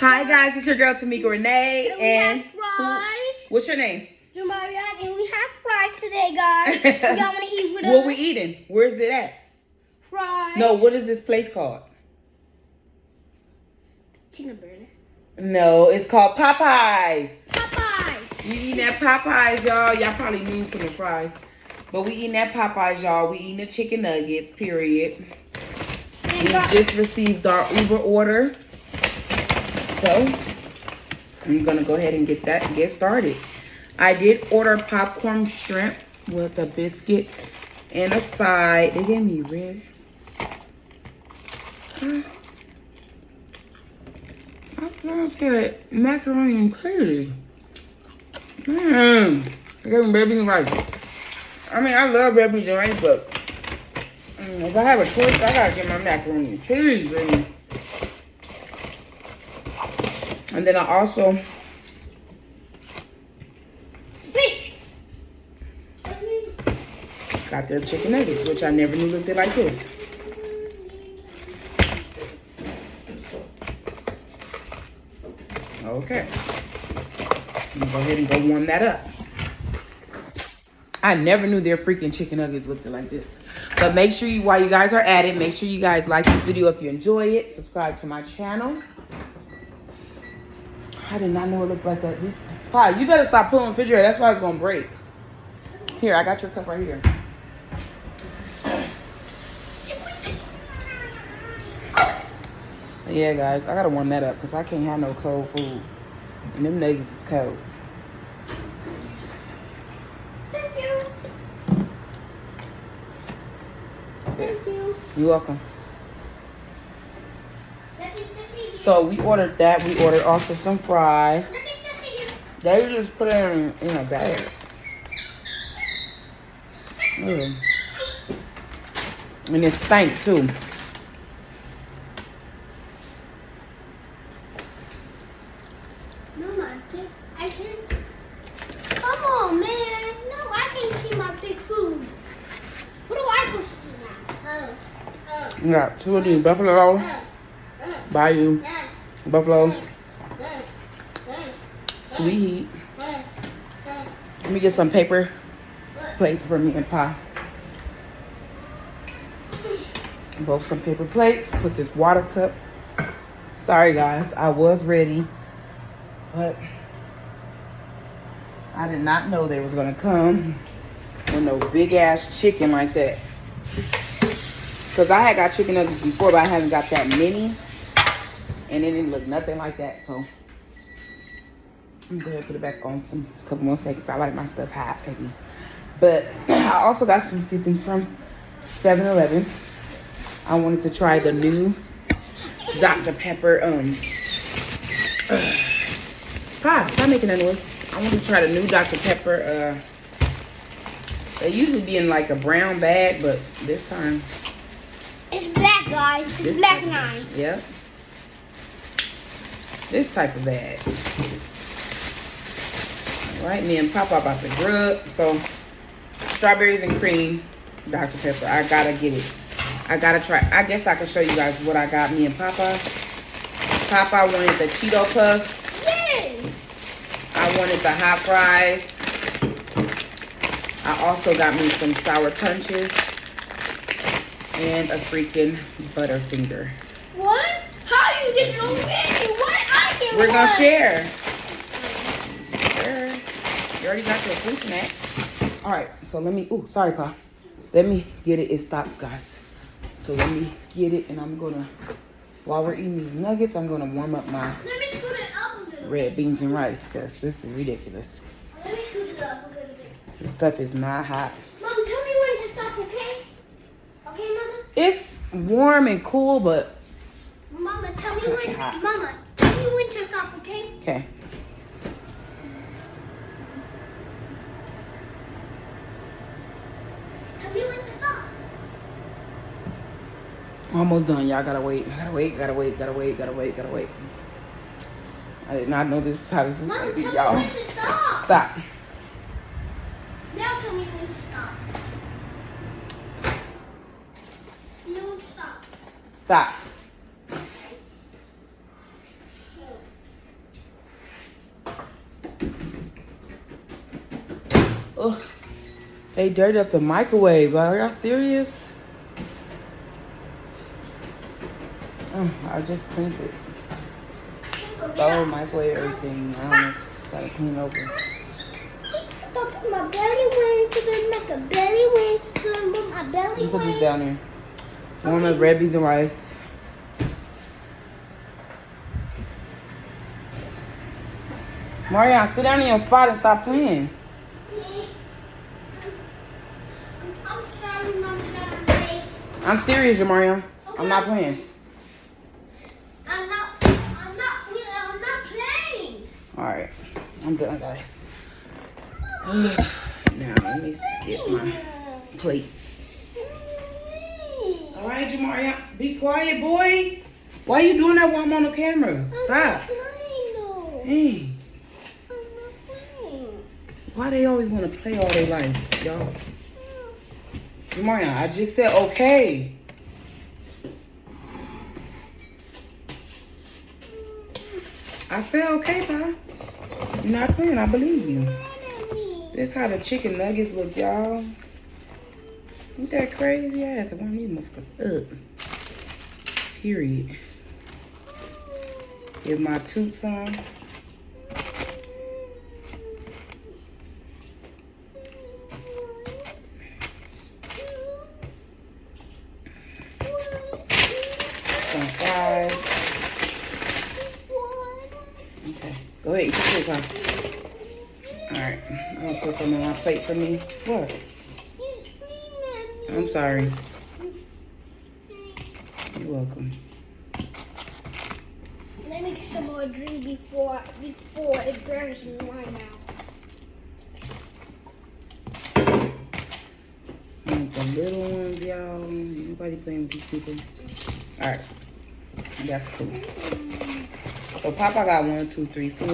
Hi guys, it's your girl Tamika Renee, and fries. What's your name? Jamaria, and we have fries today, guys. Y'all want to eat with us? What we eating? Where's it at? Fries. No, what is this place called? Chicken burger. No, it's called Popeyes. Popeyes. We eating at Popeyes, y'all. Y'all probably knew from the fries, but we eating at Popeyes, y'all. We eating the chicken nuggets. Period. We just received our Uber order. So, I'm going to go ahead and get started. I did order popcorn shrimp with a biscuit and a side. They gave me red. I love that macaroni and cheese. They gave me red beans and rice. I mean, I love red beans and rice, but if I have a choice, I got to get my macaroni and cheese, baby. And then I also got their chicken nuggets, which I never knew looked like this. Okay. I'm gonna go ahead and go warm that up. I never knew their freaking chicken nuggets looked like this. But make sure while you guys are at it, make sure you guys like this video if you enjoy it. Subscribe to my channel. I did not know it looked like that. Pa, you better stop pulling the refrigerator. That's why it's going to break. Here, I got your cup right here. Yeah, guys, I got to warm that up because I can't have no cold food. And them nuggets is cold. Thank you. Thank you. You're welcome. So we ordered that. We ordered also some fries. They just put it in a bag. And it stank too. Mama, I can't. Come on, man. No, I can't see my big food. What do I supposed to do now? We got two of these buffalo. Bayou. Buffaloes. Sweet heat. Let me get some paper plates for me and Pa. Both some paper plates. Put this water cup. Sorry guys, I was ready, but I did not know they was gonna come with no big ass chicken like that. Cause I had got chicken nuggets before, but I haven't got that many. And it didn't look nothing like that, so I'm gonna put it back on some couple more seconds. I like my stuff hot, baby. But I also got some few things from 7-Eleven. I wanted to try the new Dr. Pepper. Pa, stop making that noise. I wanted to try the new Dr. Pepper. They usually be in like a brown bag, but this time it's black, guys. It's black nine. Yep. This type of bag. All right, me and Papa about to grub. So, strawberries and cream, Dr. Pepper. I gotta get it. I gotta try. I guess I can show you guys what I got, me and Papa. Papa wanted the Cheeto Puff. Yay! I wanted the hot fries. I also got me some sour punches. And a freaking Butterfinger. What? How you get so many? What? I get We're one. gonna share. Sure. You already got your food snack. All right, so let me. Ooh, sorry, Pa. Let me get it. It stopped, guys. So let me get it, and I'm gonna. While we're eating these nuggets, I'm gonna warm up my Let me scoot it up a little red beans and rice, because this is ridiculous. Let me scoot it up a little bit. This stuff is not hot. Mom, tell me when to stop, okay? Okay, Mama? It's warm and cool, but Mama, tell me when. hot. Mama, tell me when to stop, okay? Okay. Tell me when to stop. Almost done, y'all. Gotta wait. Gotta wait. Gotta wait. Gotta wait. Gotta wait. Gotta wait. I did not know this is how this was Mom, gonna tell be, me y'all. when to stop. Stop. Now tell me when to stop. No, stop. Stop. Ugh. They dirtied up the microwave. Are y'all serious? I just cleaned it. Stove, microwave, everything. I don't know. Gotta clean over. Put my belly wing to make a belly wing. Put my belly You wing. put this down here. Warm up red beans and rice. Marianne, sit down in your spot and stop playing. I'm sorry, Mom, that I'm late. I'm serious, Marianne. I'm not playing. I'm not playing. Alright. I'm done, guys. Now, let me get my plates. Alright, Jamaria. Be quiet, boy. Why you doing that while I'm on the camera? Stop. I'm not playing, though. Hey. I'm not playing. Why they always want to play all their life, y'all? Jamaria, I just said okay. I said okay, Pa. You're not playing. I believe you. This how the chicken nuggets look, y'all. Ain't that crazy? I had to warm these motherfuckers up. Period. Give my tooth some. Some fries. Okay. Go ahead, eat your food, Pa. Alright. I'm gonna put some on my plate for me. What? I'm sorry. You're welcome. Let me get some more drink before it burns in my mouth. And the little ones, y'all. Ain't nobody playing with these people. Alright. That's cool. So Papa got 1, 2, 3, 4.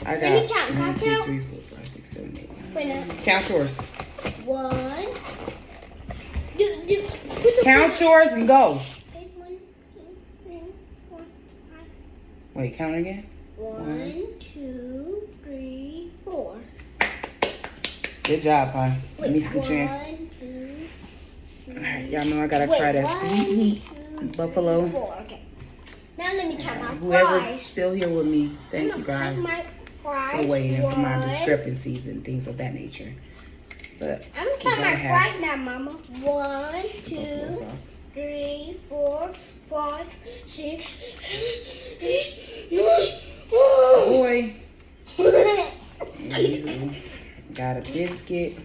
I Let got me count. 1, 2, Count. 3, 4, 5, 6, 7, 8, 9. Wait, no. Count yours. 1. Count yours and go. 1, 2, 3, 4, 5. Wait, count again. 1, 2, 3, 4. Good job, Pa. Let me scoot you in. 1, 2, 3. Alright, y'all know I gotta try that sweet meat buffalo. 4. Okay. Now let me count my Whoever fries. still here with me, thank you guys My fries. for waiting for my 1. discrepancies and things of that nature. But I'm gonna count my fries now, Mama. 1, 2, buffalo sauce. 3, 4, 5, 6, 7, 8, 9. Boy. Got a biscuit.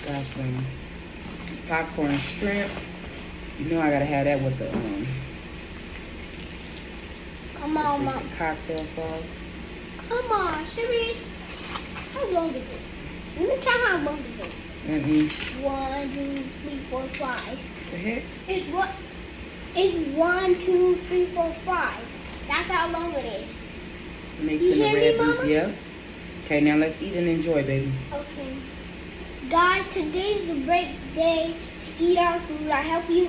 Got some popcorn shrimp. You know I gotta have that with the Come on, Mom. cocktail sauce. Come on, serious? How long is it? Let me count how long is it. That means 1, 2, 3, 4, 5. the heck? It's what? It's 1, 2, 3, 4, 5. That's how long it is. Mixing You the hear me, red Mama? beans. Yep. Okay, now let's eat and enjoy, baby. Okay. Guys, today's the break day to eat our food. I help you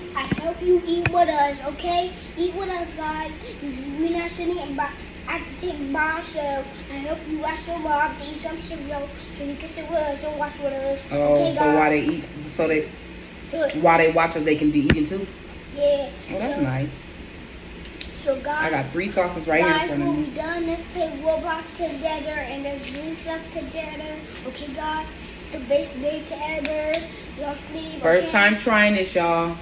eat with us, okay? Eat with us, guys. We're not sitting at the table by ourselves. I help you watch the Rob to eat some cereal so you can sit with us and watch with us. Oh, okay, so guys? while they eat, while they watch us, they can be eating too. Yeah. Oh, that's nice. So guys, I got 3 sauces right here in guys, front of when me. we done, let's play Roblox together and let's drink stuff together. Okay, guys, it's the best day to ever. Y'all sleep. First okay? time trying this, y'all.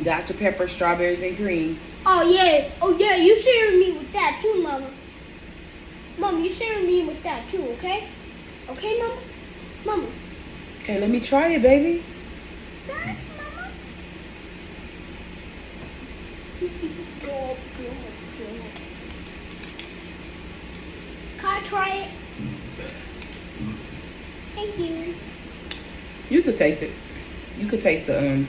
Dr. Pepper, strawberries, and cream. Oh yeah, you sharing me with that too, Mama. Mama, you sharing me with that too, okay? Okay, Mama? Mama. Okay, let me try it, baby. Mama. Can I try it? Thank you. You could taste it. You could taste the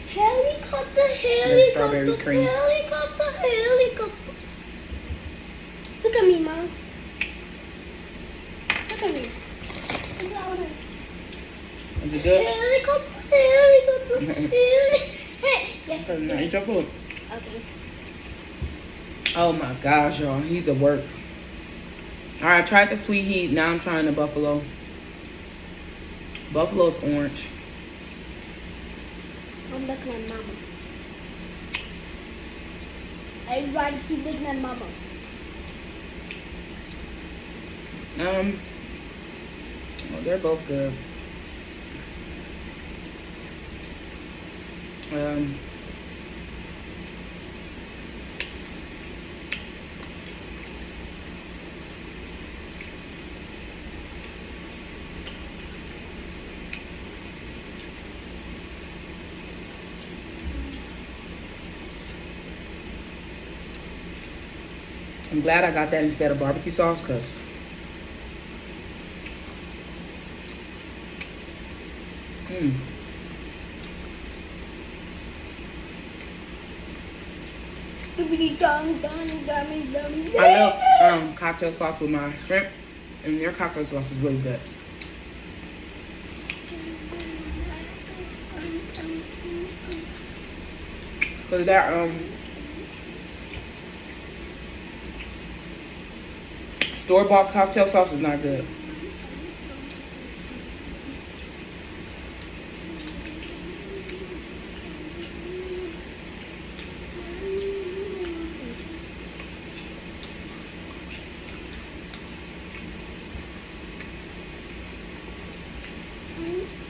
Helicopter, strawberries cream. Helicopter. Look at me, Mom. Look at me. Is it good? Helicopter. Yes. Now eat your food. Okay. Oh my gosh, y'all. He's at work. Alright, I tried the sweet heat. Now I'm trying the buffalo. Buffalo's orange. I'm looking at Mama. Everybody keep looking at Mama. Well, they're both good. I'm glad I got that instead of barbecue sauce, cause I love cocktail sauce with my shrimp, and their cocktail sauce is really good. Cause that store-bought cocktail sauce is not good.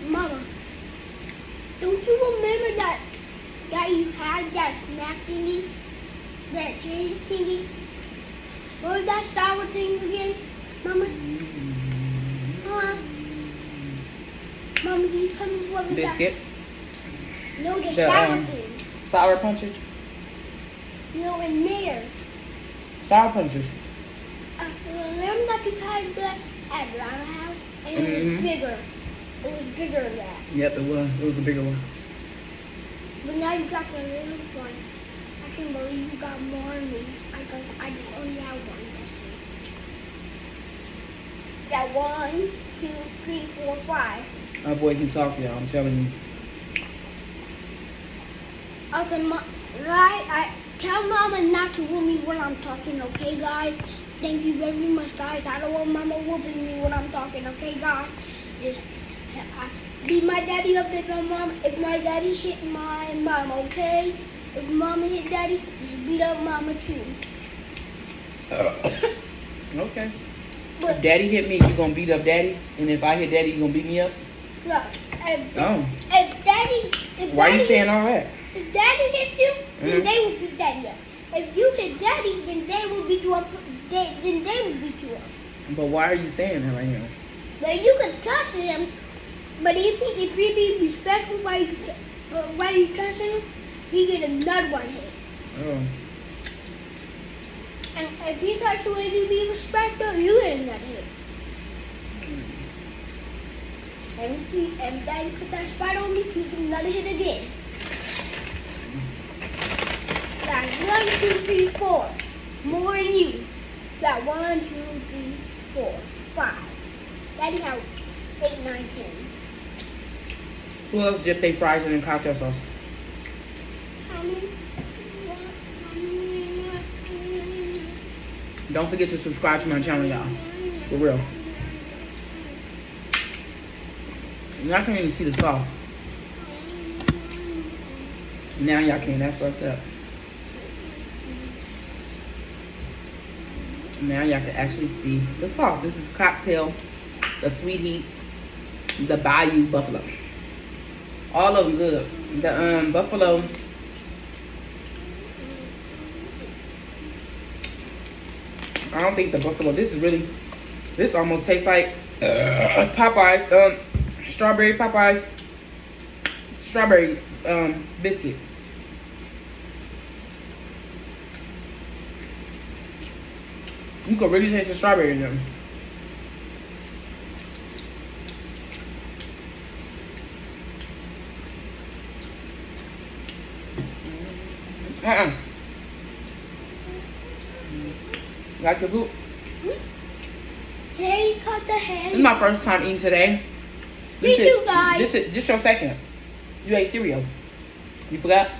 Mama, don't you remember that you had that snack thingy? That candy thingy? What was that sour thing again? Mama? Mama, can you tell me what was Biscuit. that? No, the sour thing. Sour punches. No, in there. Sour punches. Remember that you had that at Grandma's house? And it was bigger. It was bigger than that. Yep, it was. It was the bigger one. But now you got the little one. I can't believe you got more than me. I just only have one. That 1, 2, 3, 4, 5. My boy can talk, y'all. I'm telling you. Okay, I tell Mama not to whoop me when I'm talking, okay, guys? Thank you very much, guys. I don't want Mama whooping me when I'm talking, okay, guys? Just beat my daddy up if my daddy hit my mom, okay? If Mama hit daddy, just beat up Mama too. Okay. But if daddy hit me, you gonna beat up daddy? And if I hit daddy, you gonna beat me up? yeah, if Why are you saying all that? If daddy hits you, then they will beat daddy up. If you hit daddy, then they will beat you up. Then they will beat you up. But why are you saying that right now? But you can touch him. But if you be respectful while you touching him, he get another one hit. Oh. And if he touch you and you be respectful, you get another hit. And if daddy put that spot on me, he get another hit again. That's 1, 2, 3, 4. More than you. That 1, 2, 3, 4, 5. Daddy have 8, 9, 10. Who else dipped their fries in cocktail sauce? Don't forget to subscribe to my channel, y'all. For real. Y'all can't even see the sauce. Now y'all can't. That's fucked up. Now y'all can actually see the sauce. This is cocktail, the sweet heat, the Bayou buffalo. All of them good. The buffalo. I don't think the buffalo. This almost tastes like Popeyes. Strawberry Popeyes. Strawberry biscuit. You can really taste the strawberry in them. Like the food? Hey, cut the head. This is my first time eating today. Me too, guys. This your second. You ate cereal. You forgot?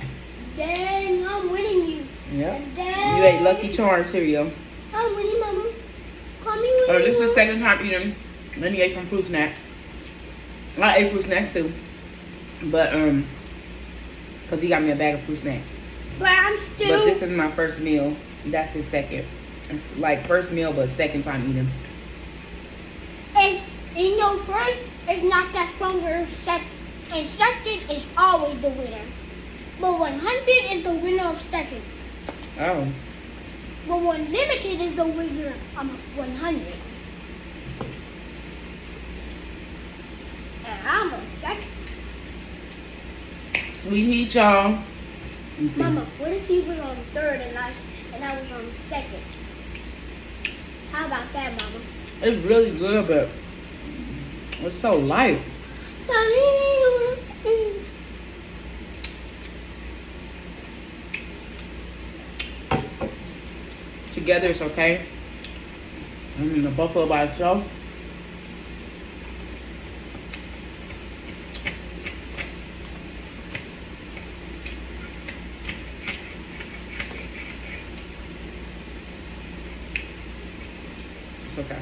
Dang, I'm winning you. Yeah. Dang. You ate Lucky Charms cereal. I'm winning, Mama. Call me This is the second time eating. Then he ate some fruit snack. I ate fruit snacks too. But, because he got me a bag of fruit snacks. But this is my first meal. That's his second. It's like first meal, but second time eating. And you know, first is not that stronger. And second is always the winner. But 100 is the winner of second. Oh. But unlimited is the winner of 100. And I'm on second. Sweet heat, y'all. Mama, what if you were on third and I was on second? How about that, Mama? It's really good, but it's so light. Together it's okay. The buffalo by itself. It's okay.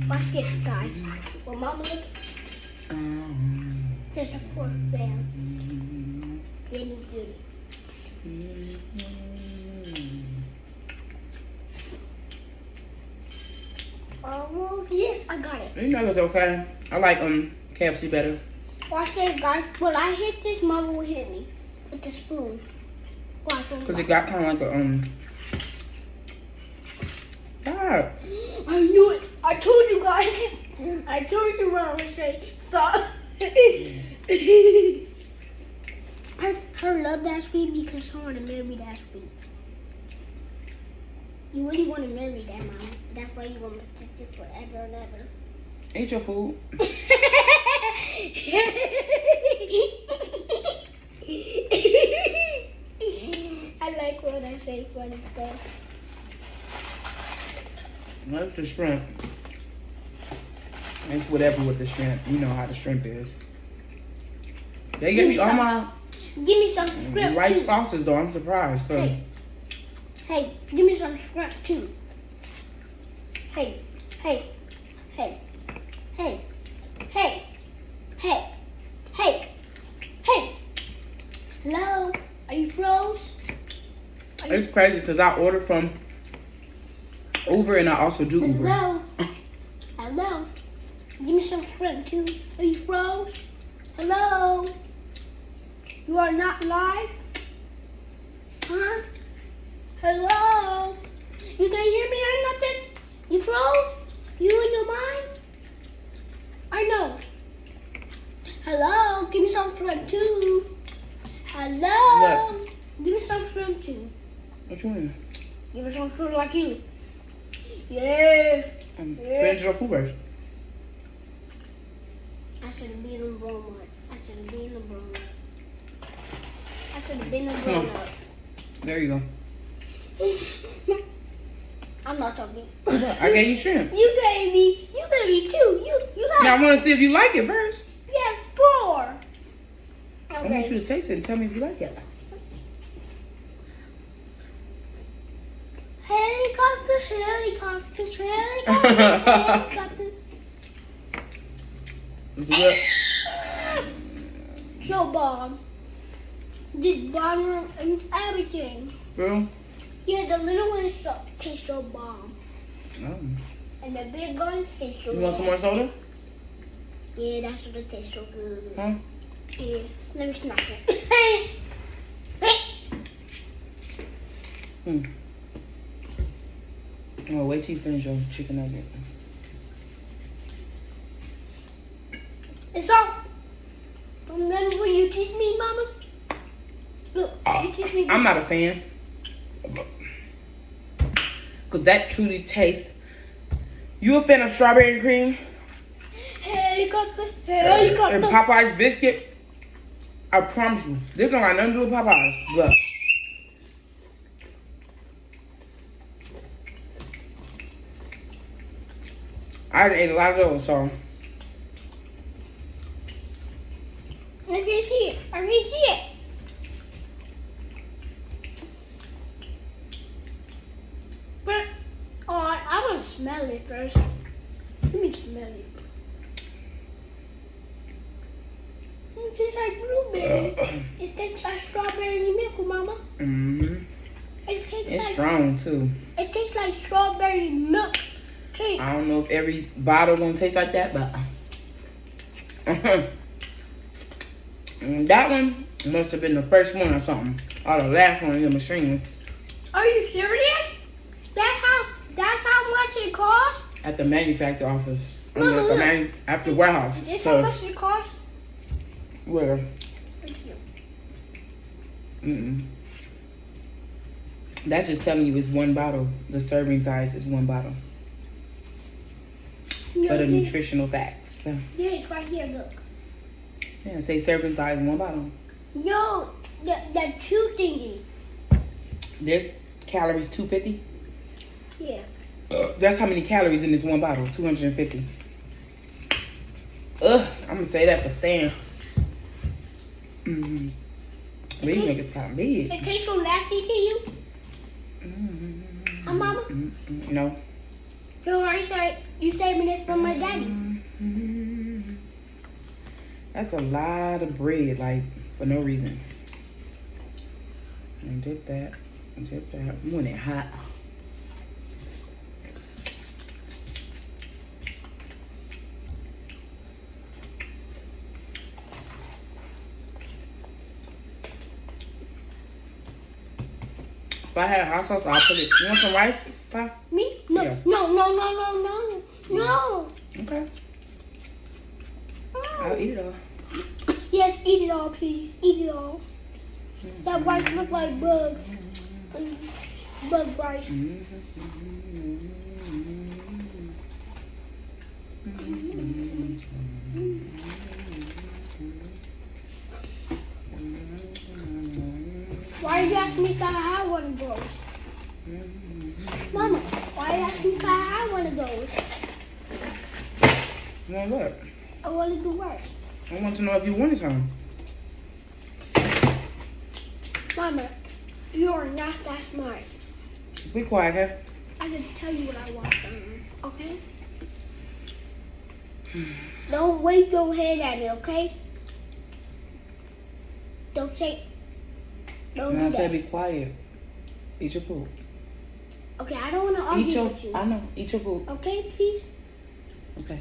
Watch this, guys. Well, Mama, look. There's a fork there. Let me get it. Oh, yes, I got it. You know it's okay. I like KFC better. Watch this, guys. When I hit this, Mama will hit me with the spoon. Watch this. Cause it got kind of like a God. I knew it. I told you guys. I told you Mama would say stop. Her love that sweet because her want to marry that sweet. You really want to marry that, Mama. That's why you want to protect it forever and ever. Eat your food. I like when I say funny stuff. That's the shrimp. It's whatever with the shrimp. You know how the shrimp is. They give me all my Give me some shrimp rice too. sauces though. I'm surprised. Cause Hey, give me some shrimp too. Hey. Hello? Are you froze? It's crazy because I order from Uber and I also do Uber. Hello? Give me some shrimp too. Are you froze? Hello? You are not live? Huh? Hello? You can hear me or nothing? You froze? You in your mind? I know. Hello? Give me some shrimp too. Hello? What? Give me some shrimp too. What you mean? Give me some shrimp like you. Yeah. Finish your food first. I should have been in the brown one. I should have been in the brown one. I should have been in the brown one. There you go. I'm not talking. I gave you shrimp. You gave me two. You got. Now I want to see if you like it first. Yeah, 4. I want you to taste it and tell me if you like it. Helicopter, helicopter, helicopter. Is it So bomb. This bomb and everything. Girl? Yeah, the little ones taste so bomb. Oh. And the big ones taste so You want some more soda? Yeah, that's what it tastes so good. Huh? Yeah, let me smash it. Oh, wait till you finish your chicken nugget. It's off. Remember when you teach me, Mama? Look, you teach me this. I'm not a fan. Because that truly tastes... You a fan of strawberry cream? Helicopter, And helicopter. Popeyes Biscuit, I promise you, this don't got nothing to do with Popeyes, but I ate a lot of those, so I can see it. I can see it. But, oh, I want to smell it first. Let me smell it. It tastes like blueberry. It tastes like strawberry milk, Mama. It tastes it's like strong too. It tastes like strawberry milk cake. I don't know if every bottle gonna taste like that, but that one must have been the first one or something, or the last one in the machine. Are you serious? That's how much it costs? At the manufacturer office. Mama, look. At the warehouse. This So, how much it costs? where? Right here. That's just telling you it's one bottle. The serving size is one bottle. No, For the this- nutritional facts. Yeah, it's right here, look. Yeah, say serving size one bottle. Yo, the two thingy. This calories 250. Yeah. That's how many calories in this one bottle. 250. I'm gonna say that for Stan. These niggas kind of big. It tastes so nasty to you? Mama? No. So I said you saving it from my daddy. That's a lot of bread, like, for no reason. And dip that. Dip that. I want it hot. If I had hot sauce, I'll put it. You want some rice, Pa? Me? No, Yeah. no. Okay. I'll eat it all. Yes, eat it all, please. Eat it all. That rice looks like bugs. Bug rice. Why you ask me if I have one of those? Mama, why you ask me if I have one of those? You want what? I want to do rice. I want to know if you wanted some. Mama, you are not that smart. Be quiet, huh? I can tell you what I want, okay? Don't wave your hand at me, okay? Don't say. Don't And I do said that. be quiet. Eat your food. Okay, I don't want to argue with you. I know. Eat your food. Okay, please? Okay.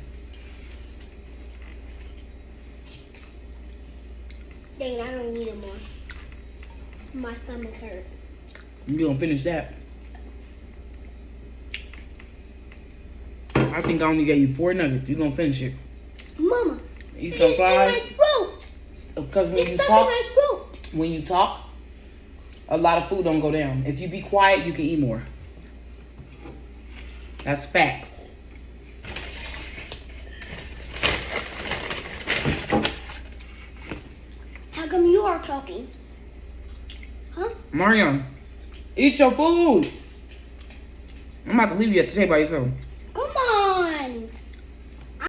Dang, I don't need it more. My stomach hurt. You gonna finish that? I think I only gave you 4 nuggets. You gonna finish it? Mama, Eat it's some in fries. my throat. Because when It's you stuck talk, in my throat. when you talk, a lot of food don't go down. If you be quiet, you can eat more. That's facts. How come you are talking? Huh? Mariam, eat your food. I'm about to leave you at the table by yourself.